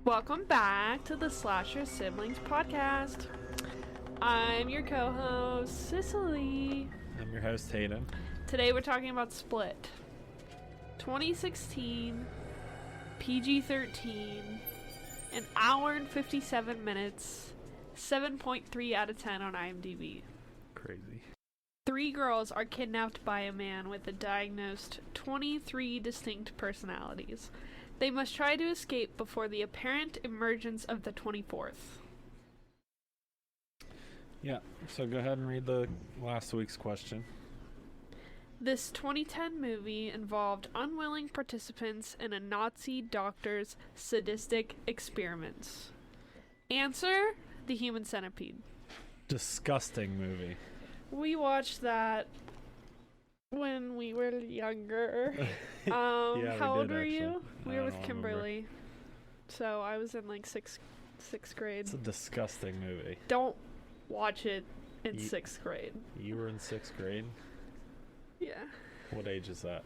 Welcome back to the Slasher Siblings podcast. I'm your co-host, Cicely. I'm your host, Hayden. Today we're talking about Split. 2016, PG-13, an hour and 57 minutes, 7.3 out of 10 on IMDb. Crazy. 3 girls are kidnapped by a man with a diagnosed 23 distinct personalities. They must try to escape before the apparent emergence of the 24th. Yeah, so go ahead and read the last week's question. This 2010 movie involved unwilling participants in a Nazi doctor's sadistic experiments. Answer: The Human Centipede. Disgusting movie. We watched that when we were younger. Yeah, how we old did, were actually. you? We I were with don't Kimberly. So I was in like sixth grade. It's a disgusting movie. Don't watch it in Ye- 6th grade. You were in 6th grade? Yeah. What age is that?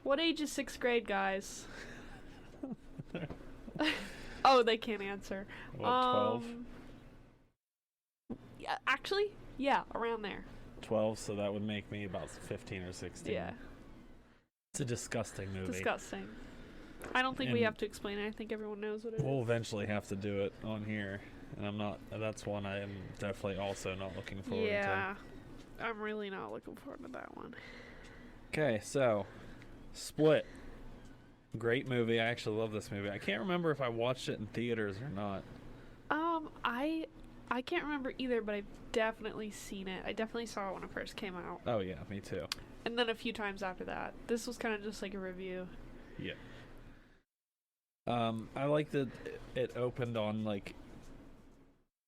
What age is 6th grade, guys? Oh, they can't answer. What, 12? Yeah, actually, yeah, around there. 12, so that would make me about 15 or 16. Yeah, It's a disgusting movie. disgusting. I don't think we And- have to explain it. I think everyone knows what it is. We'll eventually have to do it on here, and that's one I am definitely also not looking forward Yeah, I'm really not looking forward to that one. to. Okay, so, Split. Great movie. I actually love this movie. I can't remember if I watched it in theaters or not. I can't remember either, but I've definitely seen it. I definitely saw it when it first came out, Oh yeah, me too. and then a few times after that. This was kind of just like a review. Yeah. I like that it opened on like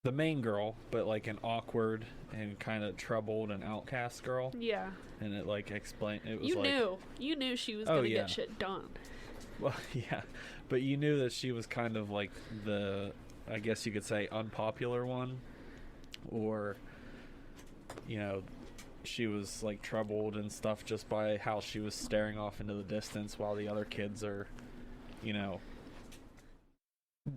the main girl, but like an awkward and kind of troubled and outcast girl, Yeah, and it like explained it was you like knew she was Oh, gonna yeah. get shit done. well, yeah, but you knew that she was kind of like the, I guess you could say, unpopular one, or you know, she was like troubled and stuff just by how she was staring off into the distance while the other kids are, you know,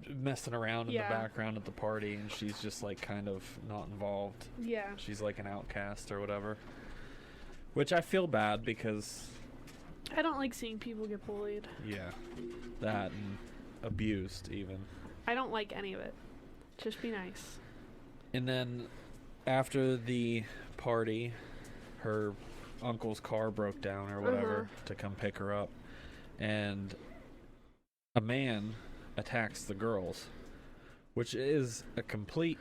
messing around in Yeah. the background at the party, and she's just like kind of not involved. Yeah. She's like an outcast or whatever, which I feel bad because I don't like seeing people get bullied. yeah, that and abused even. I don't like any of it. Just be nice. And then after the party, her uncle's car broke down or whatever to come pick her up, and a man attacks the girls, which is a complete,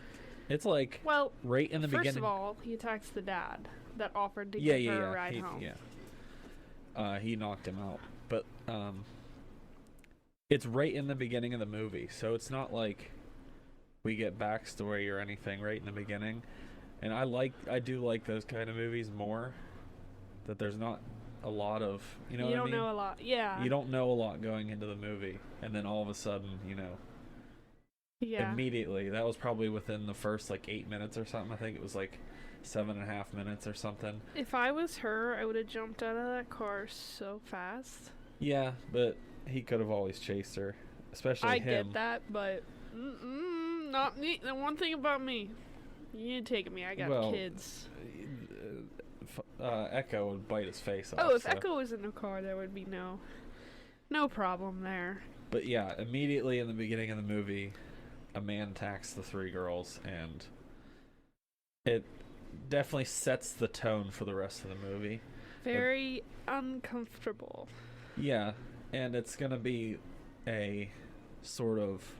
it's like Well, right in the first beginning. of all, he attacks the dad that offered to yeah, give her yeah, a ride he, home. yeah. He knocked him out, but it's right in the beginning of the movie, so it's not like we get backstory or anything right in the beginning. And I do like those kind of movies more, that there's not a lot of, you know You what I don't mean? know a lot. Yeah. You don't know a lot going into the movie, and then all of a sudden, you know, Yeah. immediately, that was probably within the first like 8 minutes or something. I think it was like 7.5 minutes or something. If I was her, I would have jumped out of that car so fast. Yeah, but he could have always chased her, especially I him. get that, but not me. The one thing about me, you ain't taking me. I got Well, kids. Echo would bite his face off. Oh, if so- Echo was in the car, there would be no problem there. But yeah, immediately in the beginning of the movie, a man attacks the 3 girls, and it definitely sets the tone for the rest of the movie. Very uncomfortable. Yeah, and it's gonna be a sort of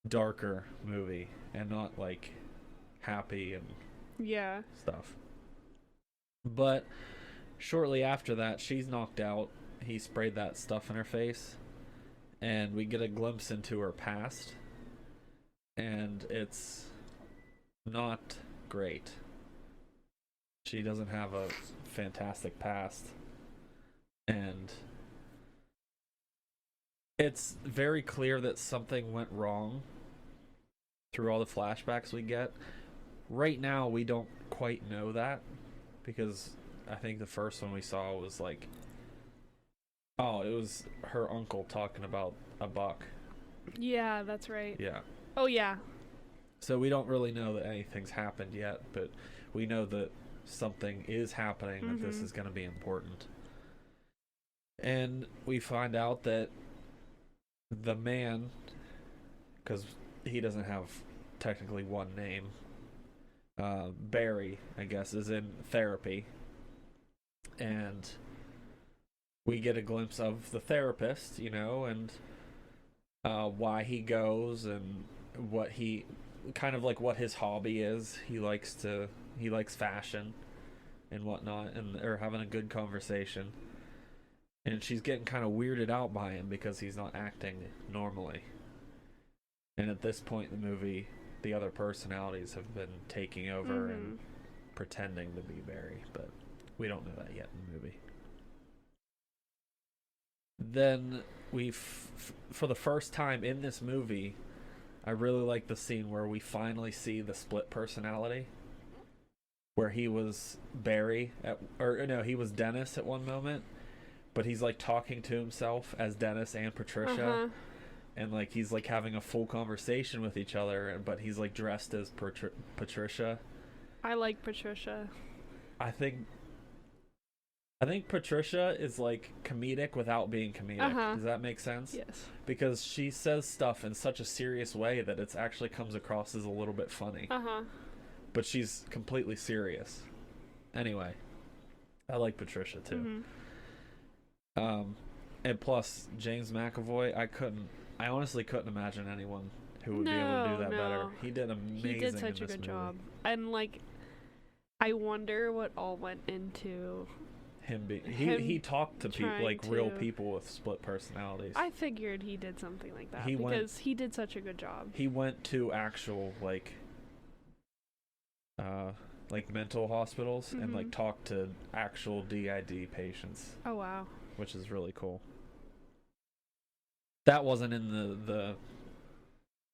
darker movie, and not like happy and Yeah. stuff. But shortly after that, she's knocked out. He sprayed that stuff in her face, and we get a glimpse into her past, and it's not great. She doesn't have a fantastic past, and it's very clear that something went wrong through all the flashbacks we get. Right now, we don't quite know that, because I think the first one we saw was like, oh, it was her uncle talking about a buck Yeah, that's right. Yeah. Oh, yeah. So we don't really know that anything's happened yet, but we know that something is happening, that this is going to be important. And we find out that the man, because he doesn't have technically one name, Barry, I guess, is in therapy. And we get a glimpse of the therapist, you know, and why he goes and what he kind of like what his hobby is. He likes fashion and whatnot, and they're having a good conversation. And she's getting kind of weirded out by him because he's not acting normally. And at this point in the movie, the other personalities have been taking over and pretending to be Barry, but we don't know that yet in the movie. Then for the first time in this movie, I really like the scene where we finally see the split personality, where he was Barry he was Dennis at one moment, but he's like talking to himself as Dennis and Patricia, and like he's like having a full conversation with each other, but he's like dressed as Patricia. I like Patricia. I think Patricia is like comedic without being comedic. Does that make sense? Yes. Because she says stuff in such a serious way that it actually comes across as a little bit funny. But she's completely serious. Anyway, I like Patricia too. And plus James McAvoy, I honestly couldn't imagine anyone who would be able to do that better. He did amazing. He did such a good job. And like, I wonder what all went into he talked to people, like real people with split personalities. I figured he did something like that because he did such a good job. He went to actual like mental hospitals and like talked to actual DID patients. Oh wow. Which is really cool. That wasn't in the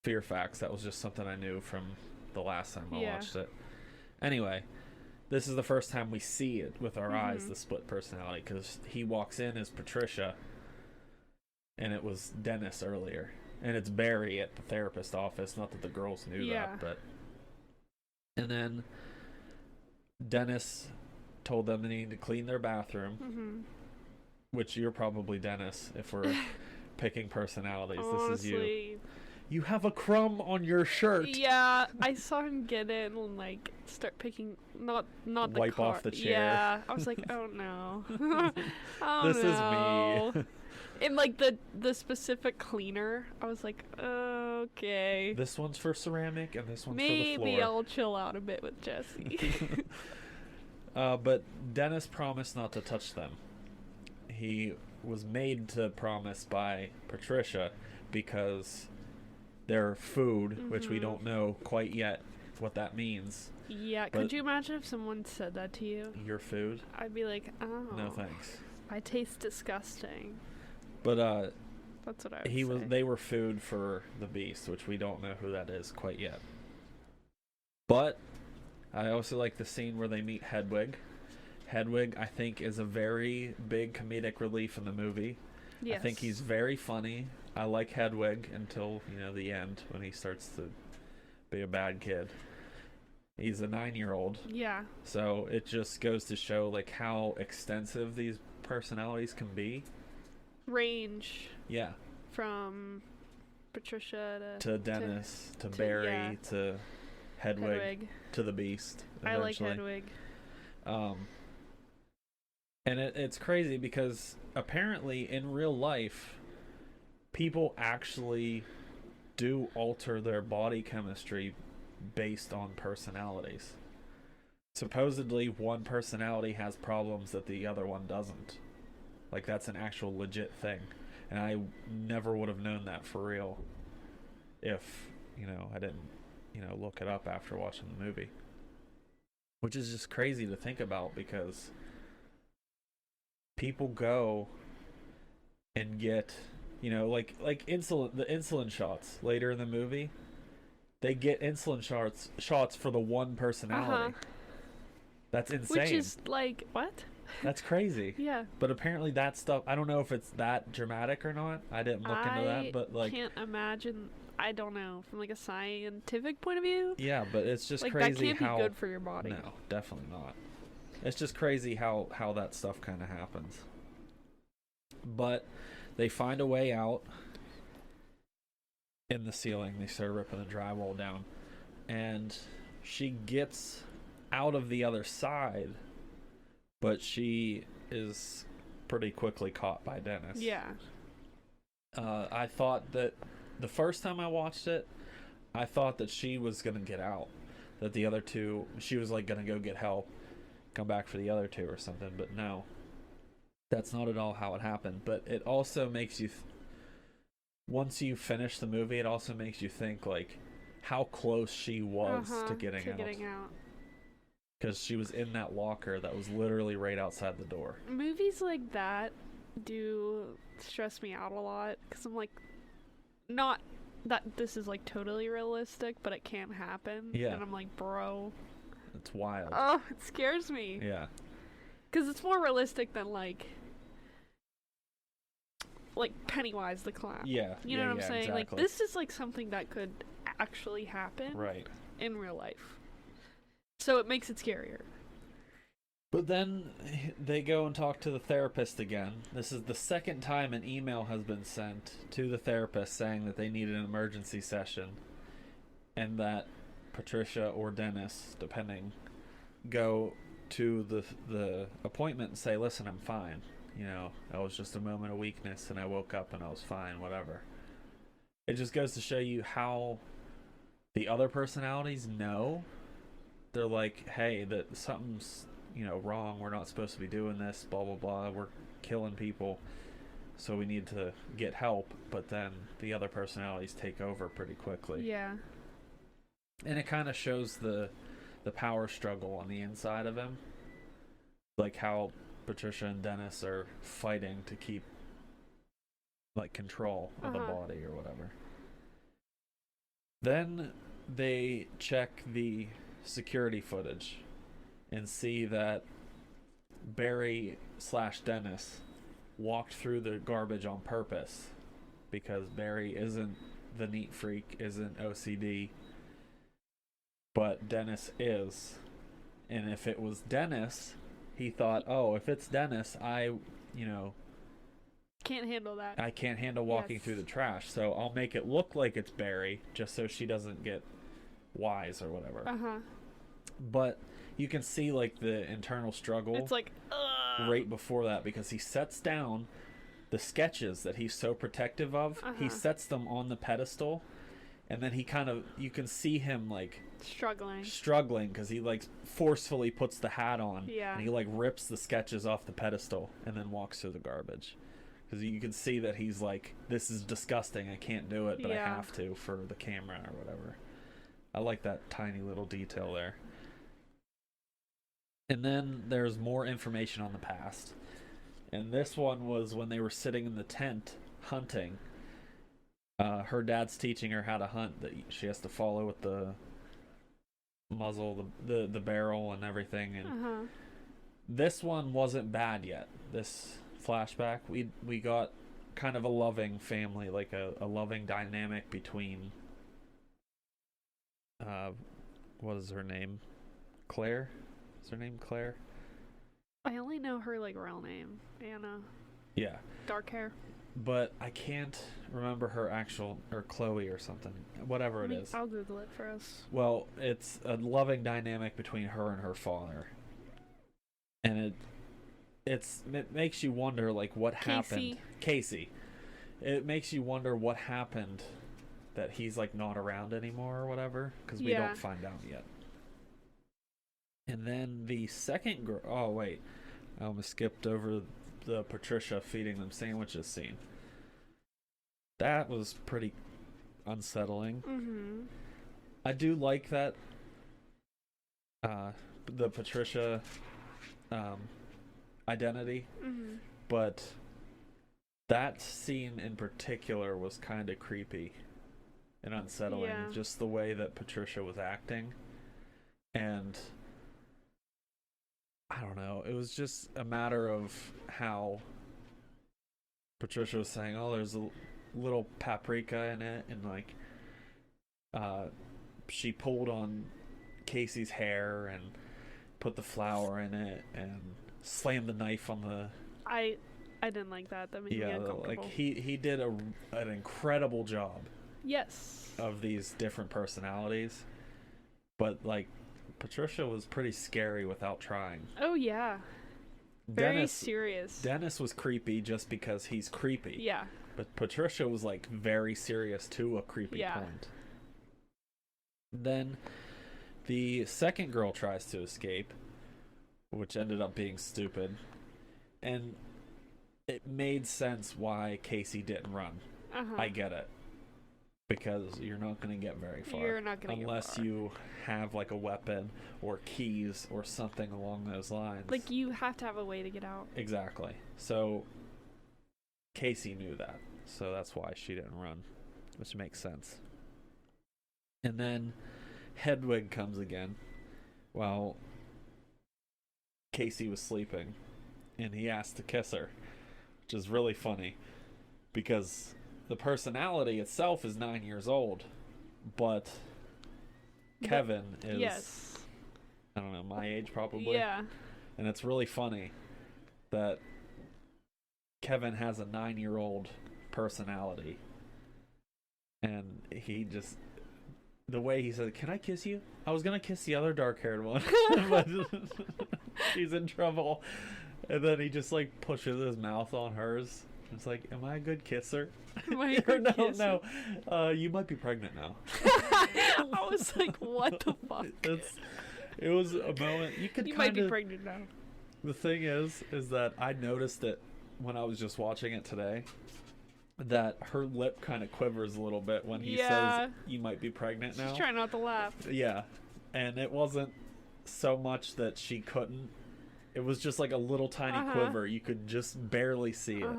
Fear Facts. That was just something I knew from the last time I watched it. Anyway, this is the first time we see it with our eyes, the split personality, because he walks in as Patricia, and it was Dennis earlier. And it's Barry at the therapist office. Not that the girls knew that, but... And then Dennis told them they needed to clean their bathroom, which you're probably Dennis, if we're picking personalities. Honestly, this is you. You have a crumb on your shirt. Yeah, I saw him get it and like start picking, not the wipe off the chair. Yeah, I was like, oh no, this is me. And like the specific cleaner, I was like, okay. This one's for ceramic and this one's for the floor. Maybe I'll chill out a bit with Jesse. But Dennis promised not to touch them. He was made to promise by Patricia because they're food, which we don't know quite yet what that means. Yeah, could you imagine if someone said that to you? Your food? I'd be like, oh. No thanks. I taste disgusting. But that's what I would say. They were food for the beast, which we don't know who that is quite yet. But I also like the scene where they meet Hedwig. Hedwig, I think, is a very big comedic relief in the movie. Yes. I think he's very funny. I like Hedwig until, the end when he starts to be a bad kid. He's a 9-year-old. Yeah. So it just goes to show like how extensive these personalities can be. Range. Yeah. From Patricia to Dennis to Barry to Hedwig to the Beast. Eventually. I like Hedwig. And it's crazy because apparently in real life, people actually do alter their body chemistry based on personalities. Supposedly, one personality has problems that the other one doesn't. Like, that's an actual legit thing. And I never would have known that for real if, I didn't, look it up after watching the movie. Which is just crazy to think about because people go and get, like insulin, the insulin shots later in the movie. They get insulin shots for the one personality. That's insane. Which is like, what? That's crazy. Yeah. But apparently that stuff, I don't know if it's that dramatic or not. I didn't look into that, but like, can't imagine. I don't know, from like a scientific point of view. yeah, but it's just Like crazy that can't how be good for your body. no, definitely not. It's just crazy how that stuff kind of happens. But they find a way out in the ceiling. They start ripping the drywall down, and she gets out of the other side, but she is pretty quickly caught by Dennis. Yeah. I thought that the first time I watched it, I thought that she was gonna get out, that the other two, she was like gonna go get help, come back for the other two or something, but no, that's not at all how it happened. But it also makes you once you finish the movie, it also makes you think like how close she was to getting out, because she was in that locker that was literally right outside the door. Movies like that do stress me out a lot, because I'm like, not that this is like totally realistic, but it can happen. Yeah. And I'm like, bro, It's wild. oh, it scares me. Yeah. Because it's more realistic than like Pennywise the clown. Yeah. You know what I'm saying? Exactly. Like, this is like something that could actually happen Right. in real life. So it makes it scarier. But then they go and talk to the therapist again. This is the second time an email has been sent to the therapist saying that they need an emergency session, and that Patricia or Dennis, depending, go to the appointment and say, listen, I'm fine. You know, that was just a moment of weakness and I woke up and I was fine, whatever. It just goes to show you how the other personalities know. They're like, hey, that something's, you know, wrong. We're not supposed to be doing this, blah, blah, blah. We're killing people, so we need to get help. But then the other personalities take over pretty quickly. Yeah. And it kind of shows the power struggle on the inside of him. Like how Patricia and Dennis are fighting to keep like control of the body or whatever. Then they check the security footage and see that Barry/Dennis walked through the garbage on purpose, because Barry isn't the neat freak, isn't OCD, but Dennis is. And if it was Dennis, he thought, oh, if it's Dennis, I Can't handle that. I can't handle walking Yes. through the trash, so I'll make it look like it's Barry, just so she doesn't get wise or whatever. But you can see like the internal struggle. It's like, right before that, because he sets down the sketches that he's so protective of. He sets them on the pedestal, and then he you can see him like struggling because he like forcefully puts the hat on. Yeah. And he like rips the sketches off the pedestal and then walks through the garbage, because you can see that he's like, this is disgusting, I can't do it, but I have to for the camera or whatever. I like that tiny little detail there. And then there's more information on the past. And this one was when they were sitting in the tent hunting. Her dad's teaching her how to hunt, that she has to follow with the muzzle, the barrel and everything. And this one wasn't bad yet. This flashback, we got kind of a loving family, like a loving dynamic between what is her name? Claire? Is her name Claire? I only know her like real name, Anna. Yeah. Dark hair. But I can't remember her actual, or Chloe or something, whatever it is. I'll Google it for us. Well, it's a loving dynamic between her and her father, and it makes you wonder like what happened. Casey. It makes you wonder what happened, that he's like not around anymore or whatever, because we don't find out yet. And then the second girl. Oh wait, I almost skipped over the Patricia feeding them sandwiches scene. That was pretty unsettling. I do like that the Patricia identity, but that scene in particular was kind of creepy and unsettling. Just the way that Patricia was acting, and I don't know. It was just a matter of how Patricia was saying, "Oh, there's a little paprika in it," and like, she pulled on Casey's hair and put the flour in it and slammed the knife on the. I didn't like that. That made me uncomfortable. Like he did an incredible job. Yes. Of these different personalities, but like Patricia was pretty scary without trying. Oh yeah. Very serious. Dennis was creepy just because he's creepy. Yeah. But Patricia was like very serious to a creepy point. Then the second girl tries to escape, which ended up being stupid. And it made sense why Casey didn't run. I get it. Because you're not going to get very far. You're not going to get far. Unless you have like a weapon or keys or something along those lines. Like you have to have a way to get out. Exactly. So Casey knew that. So that's why she didn't run. Which makes sense. And then Hedwig comes again while Casey was sleeping. And he asked to kiss her. Which is really funny. Because the personality itself is 9 years old. But Kevin is... Yes. I don't know, my age probably. Yeah. And it's really funny that Kevin has a 9-year-old personality. And he just... The way he said, "Can I kiss you?" I was going to kiss the other dark-haired one. But she's in trouble. And then he just like pushes his mouth on hers. It's like, am I a good kisser? Am I a good kisser? No. You might be pregnant now. I was like, what the fuck? It was a moment. You might be pregnant now. The thing is that I noticed it when I was just watching it today. That her lip kind of quivers a little bit when he says, "You might be pregnant now." She's trying not to laugh. Yeah. And it wasn't so much that she couldn't. It was just like a little tiny quiver. You could just barely see it.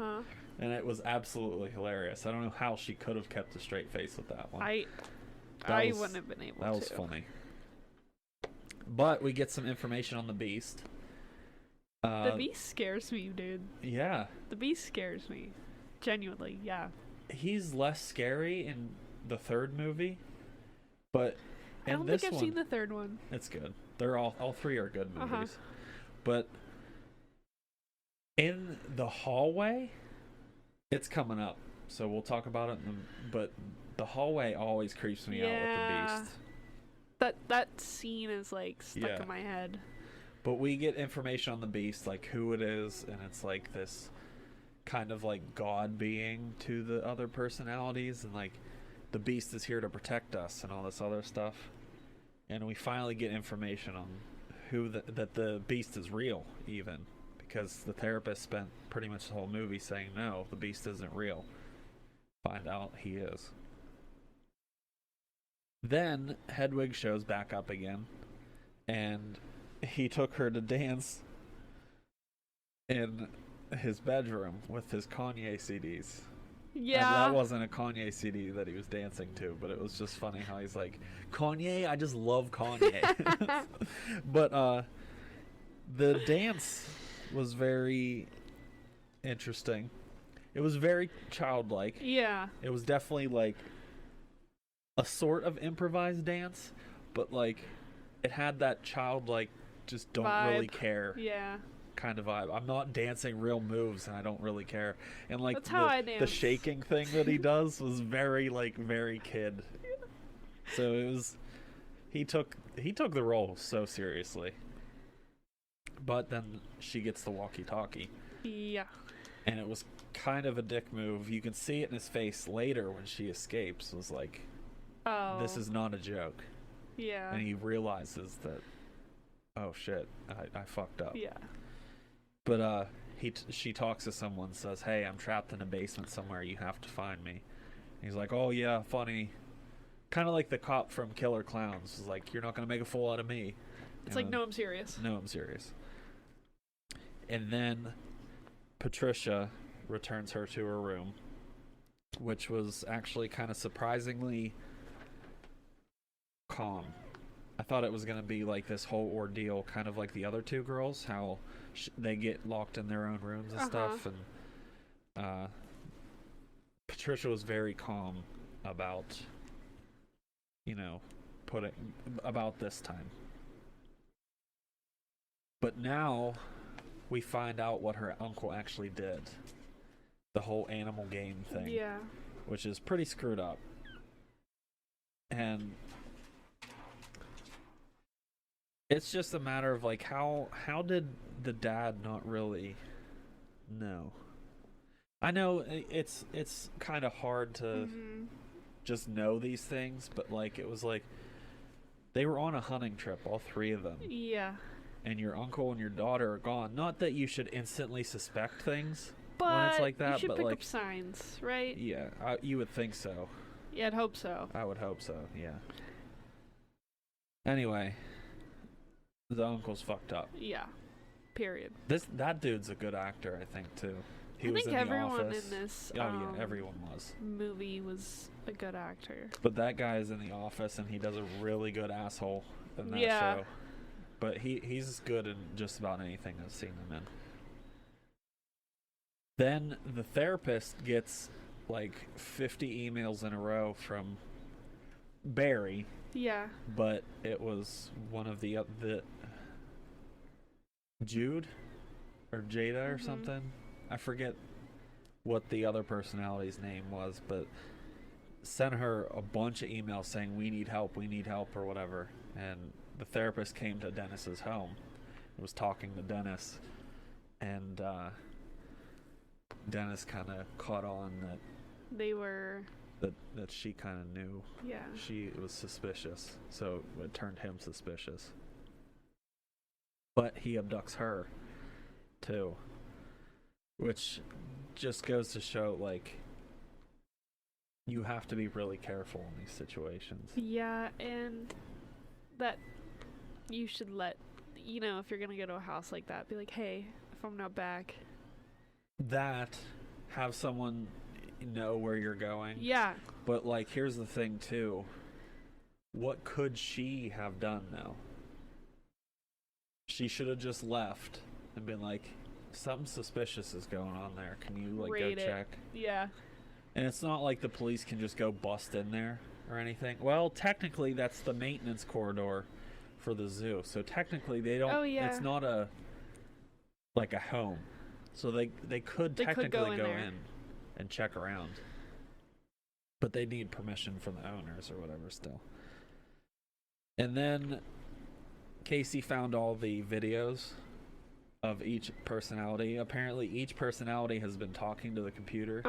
And it was absolutely hilarious. I don't know how she could have kept a straight face with that one. I wouldn't have been able to. That was funny. But we get some information on the Beast. The Beast scares me, dude. Yeah. The Beast scares me. Genuinely, yeah. He's less scary in the third movie. But I don't think I've seen the third one. It's good. They're all three are good movies. But in the hallway, it's coming up, so we'll talk about it. But the hallway always creeps me out with the Beast. That scene is like stuck in my head. But we get information on the Beast, like who it is, and it's like this kind of like god being to the other personalities, and like the Beast is here to protect us and all this other stuff. And we finally get information on that the Beast is real, even because the therapist spent pretty much the whole movie saying no, the Beast isn't real. Find out he is. Then Hedwig shows back up again, and he took her to dance in his bedroom with his Kanye CDs. Yeah. And that wasn't a Kanye CD that he was dancing to, but it was just funny how he's like, Kanye, I just love Kanye. But the dance was very interesting. It was very childlike. Yeah. It was definitely like a sort of improvised dance, but like it had that childlike, just don't really care. Yeah. Kind of vibe. I'm not dancing real moves and I don't really care. And like that's how I dance. The shaking thing that he does was very kid. So it was he took the role so seriously. But then she gets the walkie-talkie. Yeah. And it was kind of a dick move. You can see it in his face later when she escapes. It was like, oh, this is not a joke. Yeah. And he realizes that, oh shit, I fucked up. Yeah. But she talks to someone, says, "Hey, I'm trapped in a basement somewhere. You have to find me." And he's like, "Oh yeah, funny." Kind of like the cop from Killer Clowns. It's like, "You're not gonna make a fool out of me." It's like, "No, I'm serious." No, I'm serious. And then Patricia returns her to her room, which was actually kind of surprisingly calm. I thought it was going to be like this whole ordeal, kind of like the other two girls, how they get locked in their own rooms and stuff. And Patricia was very calm about, about this time. But now we find out what her uncle actually did. The whole animal game thing. Yeah. Which is pretty screwed up. And it's just a matter of like how did the dad not really know? I know it's kind of hard to just know these things, but like it was like they were on a hunting trip, all three of them. Yeah. And your uncle and your daughter are gone. Not that you should instantly suspect things but when it's like that, you should but pick like up signs, right? Yeah, you would think so. Yeah, I'd hope so. I would hope so. Yeah. Anyway, the uncle's fucked up. Yeah. Period. That dude's a good actor, I think, too. I think everyone in this everyone was. Movie was a good actor. But that guy is in The Office, and he does a really good asshole in that show. But he's good in just about anything I've seen him in. Then the therapist gets like 50 emails in a row from Barry. Yeah. But it was one of the Jude or Jada or something. I forget what the other personality's name was, but sent her a bunch of emails saying we need help or whatever. And the therapist came to Dennis's home and was talking to Dennis, and Dennis kind of caught on that they were that she kind of knew. Yeah. She was suspicious, so it turned him suspicious. But he abducts her too, which just goes to show like you have to be really careful in these situations. Yeah, and that you should let, if you're gonna go to a house like that, be like, hey, if I'm not back. That, have someone know where you're going. Yeah. But like, here's the thing too. What could she have done now? She should have just left and been like, something suspicious is going on there. Can you like Rate go it. check? Yeah. And it's not like the police can just go bust in there or anything. Well, technically that's the maintenance corridor for the zoo. So technically they don't it's not a home. So they could technically go in and check around. But they need permission from the owners or whatever still. And then Casey found all the videos of each personality. Apparently each personality has been talking to the computer.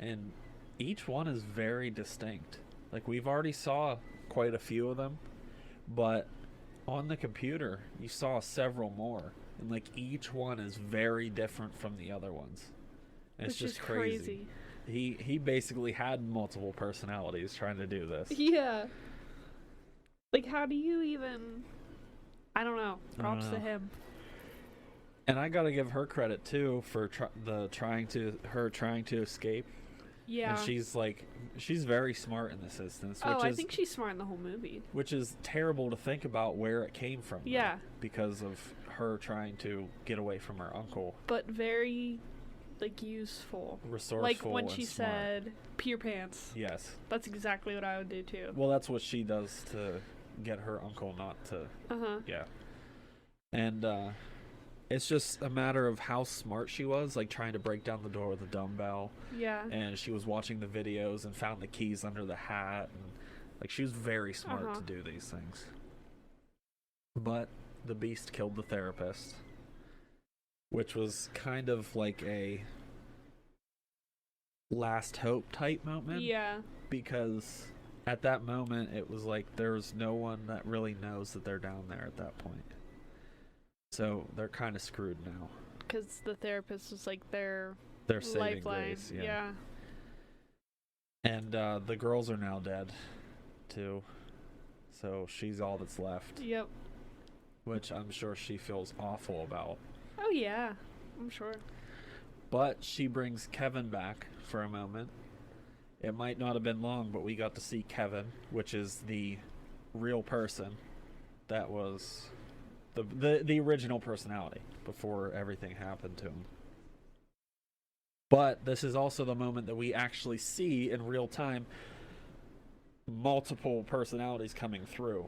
And each one is very distinct. Like, we've already saw quite a few of them, but on the computer you saw several more, and like each one is very different from the other ones. And it's just crazy. He basically had multiple personalities trying to do this. Yeah. Like, how do you even... I don't know. Props to him. And I gotta give her credit too for trying to escape. Yeah. And she's very smart in this instance. I think she's smart in the whole movie. Which is terrible to think about where it came from. Yeah. Because of her trying to get away from her uncle. But very, useful. Resourceful. Like when she smart. said, pee your pants. Yes. That's exactly what I would do too. Well, that's what she does to get her uncle not to. Yeah. And it's just a matter of how smart she was, like trying to break down the door with a dumbbell. Yeah. And she was watching the videos and found the keys under the hat, and like she was very smart to do these things. But the beast killed the therapist, which was kind of like a last hope type moment. Yeah. Because at that moment it was like there's no one that really knows that they're down there at that point. So they're kind of screwed now. Because the therapist was like their saving lifeline. grace. Yeah. And the girls are now dead, too. So she's all that's left. Yep. Which I'm sure she feels awful about. Oh, yeah. I'm sure. But she brings Kevin back for a moment. It might not have been long, but we got to see Kevin, which is the real person that was the original personality before everything happened to him. But this is also the moment that we actually see in real time multiple personalities coming through.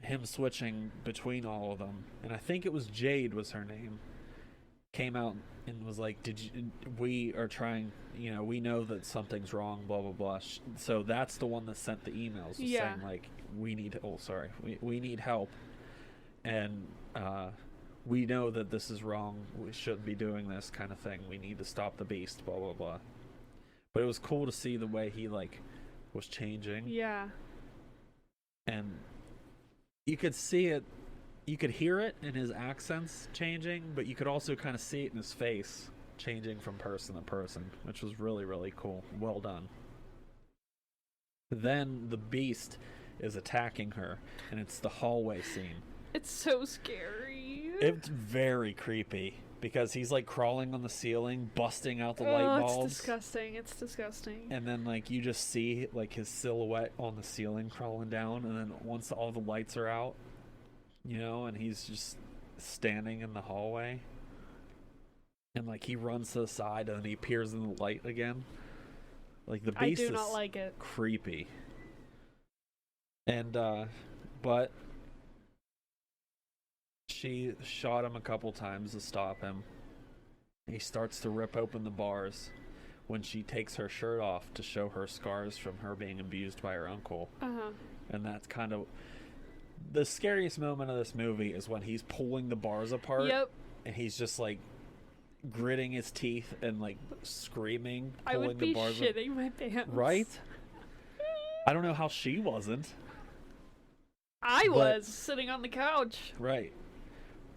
Him switching between all of them. And I think it was Jade was her name. Came out and was like, we are trying, we know that something's wrong, blah, blah, blah. So that's the one that sent the emails saying, like, we need help. And we know that this is wrong. We shouldn't be doing this kind of thing. We need to stop the beast, blah, blah, blah. But it was cool to see the way he, like, was changing. Yeah. And you could see it, you could hear it in his accents changing, but you could also kind of see it in his face changing from person to person, which was really, really cool. Well done. Then the beast is attacking her, and it's the hallway scene. It's so scary. It's very creepy because he's like crawling on the ceiling, busting out the light bulbs. It's disgusting. It's disgusting. And then like you just see like his silhouette on the ceiling crawling down, and then once all the lights are out, and he's just standing in the hallway, and like he runs to the side and then he appears in the light again. Like the beast I do not like it. Creepy. And but she shot him a couple times to stop him. He starts to rip open the bars when she takes her shirt off to show her scars from her being abused by her uncle. Uh-huh. And that's kind of the scariest moment of this movie is when he's pulling the bars apart. Yep. And he's just like gritting his teeth and like screaming, I pulling would be the bars shitting my pants. Right? I don't know how she wasn't. I was sitting on the couch. Right.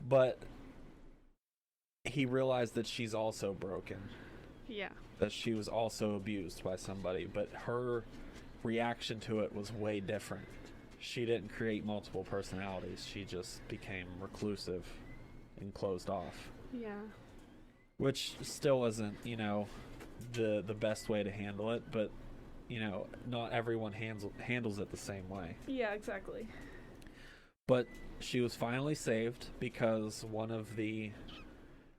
But he realized that she's also broken. Yeah. That she was also abused by somebody, but her reaction to it was way different. She didn't create multiple personalities. She just became reclusive and closed off. Yeah. Which still isn't, the best way to handle it, but not everyone handles it the same way. Yeah, exactly. But she was finally saved because one of the,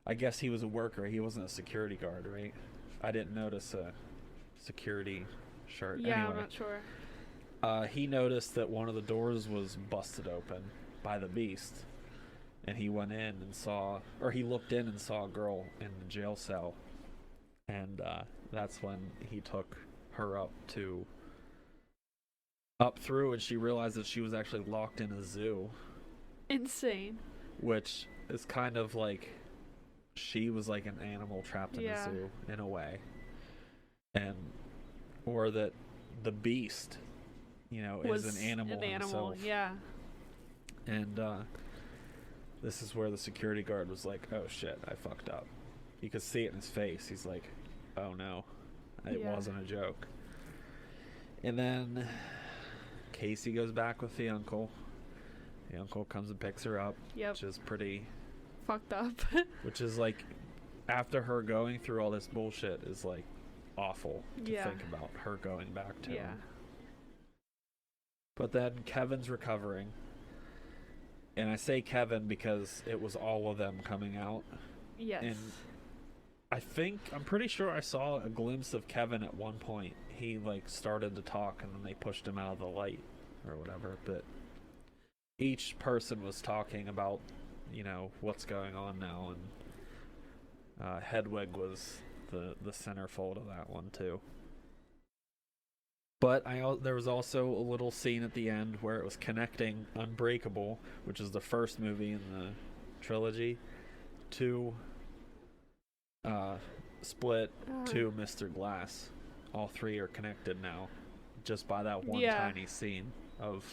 I guess he was a worker. He wasn't a security guard, right? I didn't notice a security shirt. Yeah, anyway, I'm not sure. He noticed that one of the doors was busted open by the beast. And he went in and he looked in and saw a girl in the jail cell. And that's when he took her up through, and she realized that she was actually locked in a zoo. Insane. Which is kind of like she was like an animal trapped in a zoo in a way. Or that the beast, is an animal himself. Yeah. And this is where the security guard was like, oh shit, I fucked up. You could see it in his face. He's like, oh no, it wasn't a joke. And then Casey goes back with the uncle. The uncle comes and picks her up. Yep. Which is pretty fucked up. Which is like, after her going through all this bullshit is like awful to think about her going back to him. But then Kevin's recovering. And I say Kevin because it was all of them coming out. Yes. And I'm pretty sure I saw a glimpse of Kevin at one point. He like started to talk and then they pushed him out of the light or whatever. But each person was talking about, what's going on now. And Hedwig was the centerfold of that one too. But there was also a little scene at the end where it was connecting Unbreakable, which is the first movie in the trilogy, to Split, to Mr. Glass. All three are connected now, just by that one tiny scene of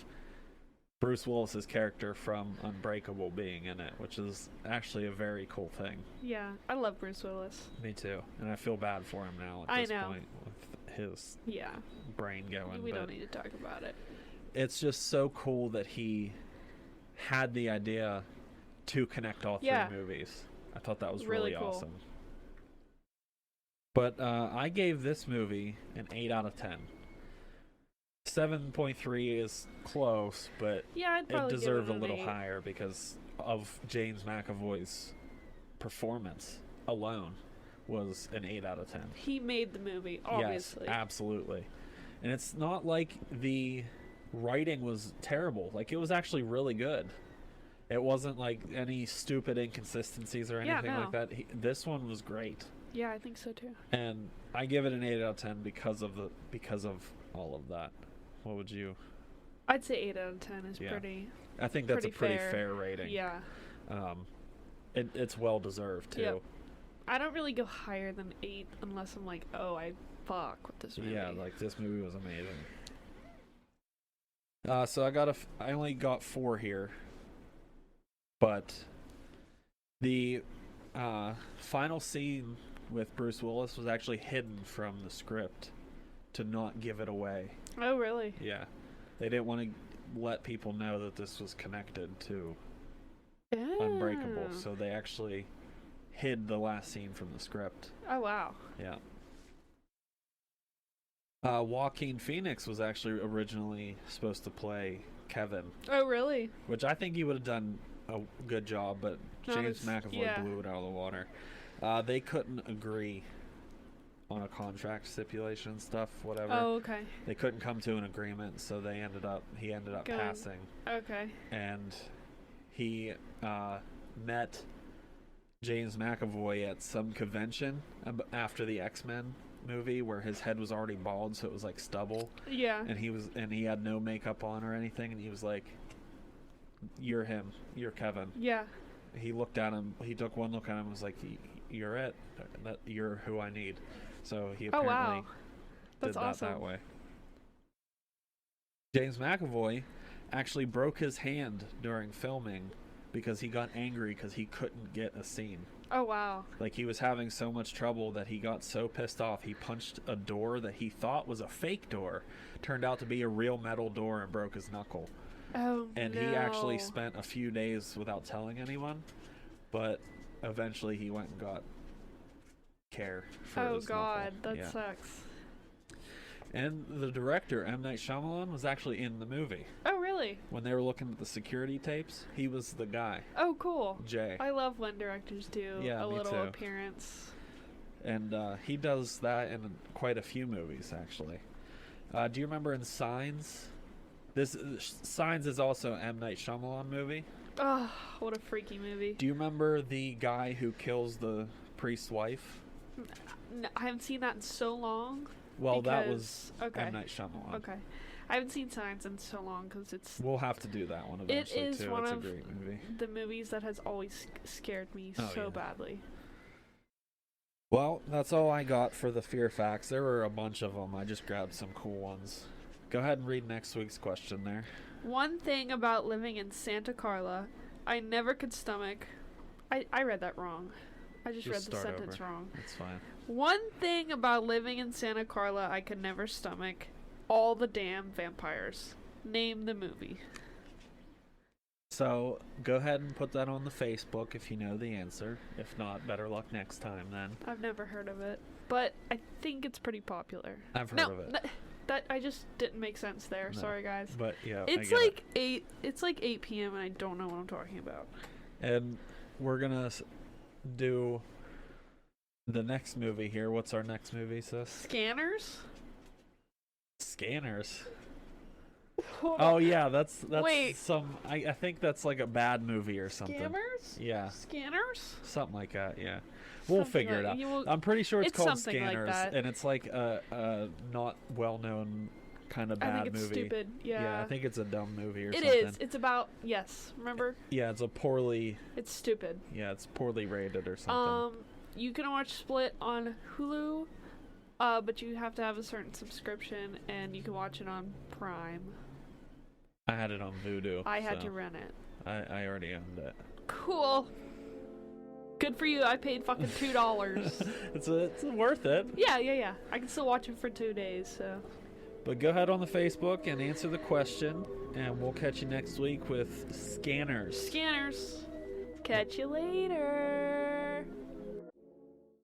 Bruce Willis's character from Unbreakable being in it, which is actually a very cool thing. Yeah, I love Bruce Willis. Me too, and I feel bad for him now at this point with his brain going. We don't need to talk about it. It's just so cool that he had the idea to connect all three movies. I thought that was really cool. Awesome. But I gave this movie an 8 out of 10. 7.3 is close, but Yeah, I'd it probably deserved a give it an little 8. higher because of James McAvoy's performance alone was an 8 out of 10. He made the movie, obviously. Yes, absolutely. And it's not like the writing was terrible. Like, it was actually really good. It wasn't like any stupid inconsistencies or anything no. like that. This one was great. Yeah, I think so too. And I give it an 8 out of 10 because of all of that. What would you? I'd say 8 out of 10 is Yeah. pretty. I think that's Pretty a pretty fair. fair rating. Yeah. It's well deserved too. Yep. I don't really go higher than 8 unless I'm like, oh, I fuck with this movie. Yeah, like this movie was amazing. So I only got 4 here, but the final scene with Bruce Willis was actually hidden from the script to not give it away. Oh, really? Yeah, they didn't want to let people know that this was connected to Unbreakable, so they actually hid the last scene from the script. Oh, wow. Yeah. Joaquin Phoenix was actually originally supposed to play Kevin, Oh, really? which I think he would have done a good job, but No, James it's- McAvoy yeah. blew it out of the water. They couldn't agree on a contract stipulation and stuff, whatever. Oh, okay. They couldn't come to an agreement, so he ended up Going. passing, Okay. and he met James McAvoy at some convention after the X-Men movie where his head was already bald, so it was like stubble, Yeah. and he had no makeup on or anything, and he was like, "You're him, you're Kevin." Yeah. He looked at him, he took one look at him and was like, "You're it, you're who I need." So he Oh, apparently wow. did That's that awesome. that way. James McAvoy actually broke his hand during filming because he got angry because he couldn't get a scene. Oh, wow. Like, he was having so much trouble that he got so pissed off he punched a door that he thought was a fake door, turned out to be a real metal door, and broke his knuckle. Oh, And no. he actually spent a few days without telling anyone, but eventually he went and got care for Oh, his God. knuckle. That Yeah. sucks. And the director, M. Night Shyamalan, was actually in the movie. Oh, really? When they were looking at the security tapes, he was the guy, Oh, cool. Jay. I love when directors do Yeah, a me little too. appearance. And he does that in quite a few movies, actually. Do you remember in Signs? Signs is also an M. Night Shyamalan movie. Oh, what a freaky movie. Do you remember the guy who kills the priest's wife? I haven't seen that in so long. Well, that was okay. M. Night Shyamalan. Okay. I haven't seen Signs in so long because it's We'll have to do that one It eventually, is too. one It's a of great movie. the movies that has always scared me Oh, so yeah. badly. Well, that's all I got for the fear facts. There were a bunch of them. I just grabbed some cool ones. Go ahead and read next week's question there. One thing about living in Santa Carla, I never could stomach. I read that wrong. I just read the start sentence over. wrong. That's fine. One thing about living in Santa Carla I could never stomach: all the damn vampires. Name the movie. So, go ahead and put that on the Facebook if you know the answer. If not, better luck next time then. I've never heard of it, but I think it's pretty popular. I've heard No, of it. that I just didn't make sense there. No. Sorry, guys. But yeah, It's I get like 8. It's like 8 p.m. and I don't know what I'm talking about. it. And we're gonna do the next movie here. What's our next movie, sis? Scanners. Scanners. Hold Oh on. yeah, that's Wait. some. I think that's like a bad movie or something. Scammers. Yeah, Scanners. something like that. Yeah, we'll Something figure it like- out. you will- I'm pretty sure it's it's called something like Scanners, that. and it's like a not well known kind of I bad think it's movie. stupid. Yeah. I think it's a dumb movie or It something. is. It's about Remember? Yeah, it's a poorly. It's stupid. Yeah, it's poorly rated or something. You can watch Split on Hulu, but you have to have a certain subscription, and you can watch it on Prime. I had it on Vudu. I had so to rent it. I already owned it. Cool. Good for you. I paid fucking $2. It's worth it. Yeah. I can still watch it for 2 days. So But go ahead on the Facebook and answer the question, and we'll catch you next week with Scanners. Scanners. Catch you later.